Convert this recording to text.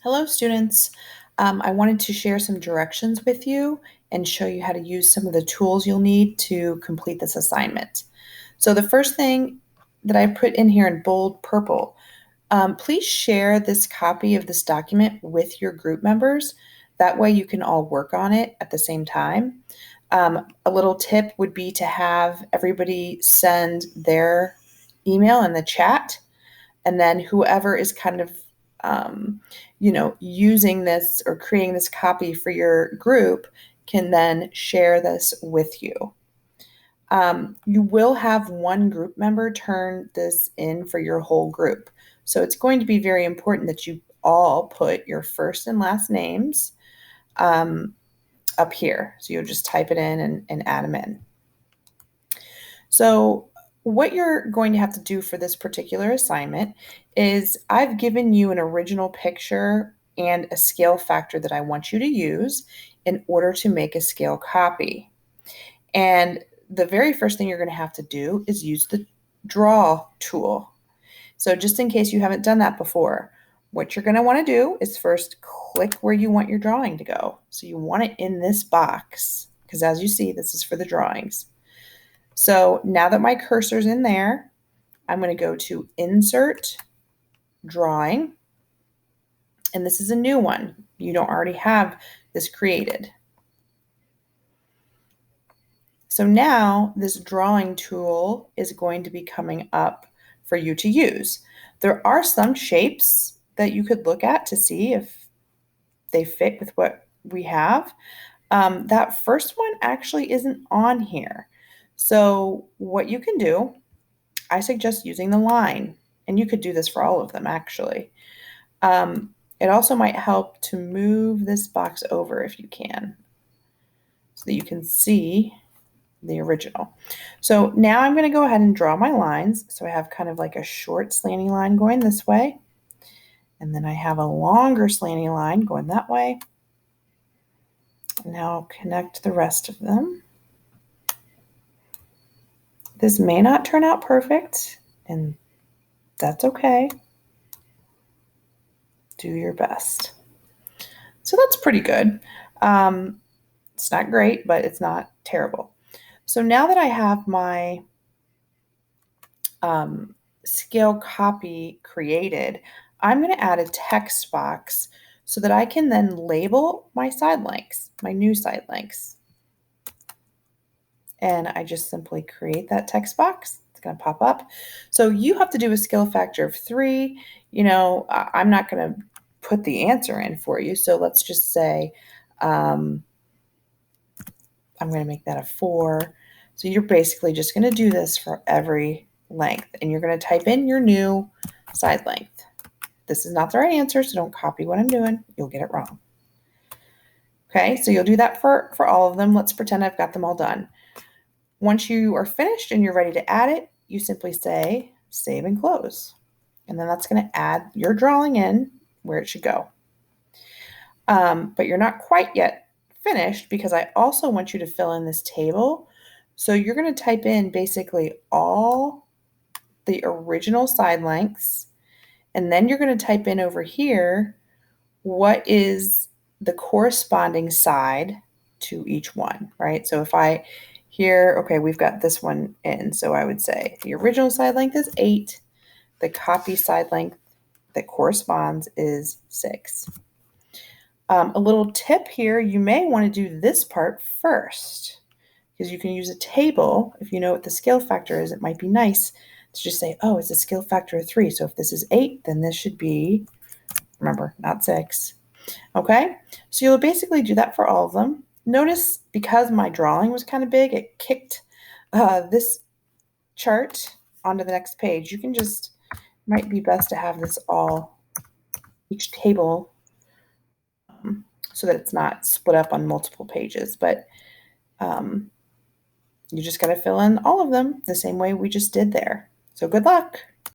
Hello, students. I wanted to share some directions with you and show you how to use some of the tools you'll need to complete this assignment. So the first thing that I put in here in bold purple, please share this copy of this document with your group members. That way you can all work on it at the same time. A little tip would be to have everybody send their email in the chat, and then whoever is kind of using this or creating this copy for your group can then share this with you. You will have one group member turn this in for your whole group. So it's going to be very important that you all put your first and last names up here. So you'll just type it in and add them in. So what you're going to have to do for this particular assignment is I've given you an original picture and a scale factor that I want you to use in order to make a scale copy. And the very first thing you're going to have to do is use the draw tool. So just in case you haven't done that before, what you're going to want to do is first click where you want your drawing to go. So you want it in this box because, as you see, this is for the drawings. So now that my cursor's in there, I'm going to go to Insert, Drawing, and this is a new one. You don't already have this created. So now this drawing tool is going to be coming up for you to use. There are some shapes that you could look at to see if they fit with what we have. That first one actually isn't on here. So what you can do, I suggest using the line, and you could do this for all of them actually. It also might help to move this box over if you can, so that you can see the original. So now I'm going to go ahead and draw my lines. So I have kind of like a short slanting line going this way, and then I have a longer slanting line going that way. Now I'll connect the rest of them. This may not turn out perfect, and that's okay. Do your best. So that's pretty good. It's not great, but it's not terrible. So now that I have my scale copy created, I'm going to add a text box so that I can then label my side lengths, my new side lengths. And I just simply create that text box. It's going to pop up. So you have to do a scale factor of 3. I'm not going to put the answer in for you. So let's just say I'm going to make that a 4. So you're basically just going to do this for every length, and you're going to type in your new side length. This is not the right answer, so don't copy what I'm doing. You'll get it wrong. Okay, so you'll do that for all of them. Let's pretend I've got them all done. Once you are finished and you're ready to add it, you simply say save and close. And then that's going to add your drawing in where it should go. But you're not quite yet finished because I also want you to fill in this table. So you're going to type in basically all the original side lengths, and then you're going to type in over here what is the corresponding side to each one, right? So if I here, okay, we've got this one in, so I would say the original side length is 8, the copy side length that corresponds is 6. A little tip here, you may want to do this part first because you can use a table. If you know what the scale factor is, it might be nice to just say, oh, it's a scale factor of 3. So if this is 8, then this should be, remember, not 6. Okay, so you'll basically do that for all of them. Notice because my drawing was kind of big, it kicked this chart onto the next page. You can just, might be best to have this all, each table, so that it's not split up on multiple pages, but you just got to fill in all of them the same way we just did there. So good luck.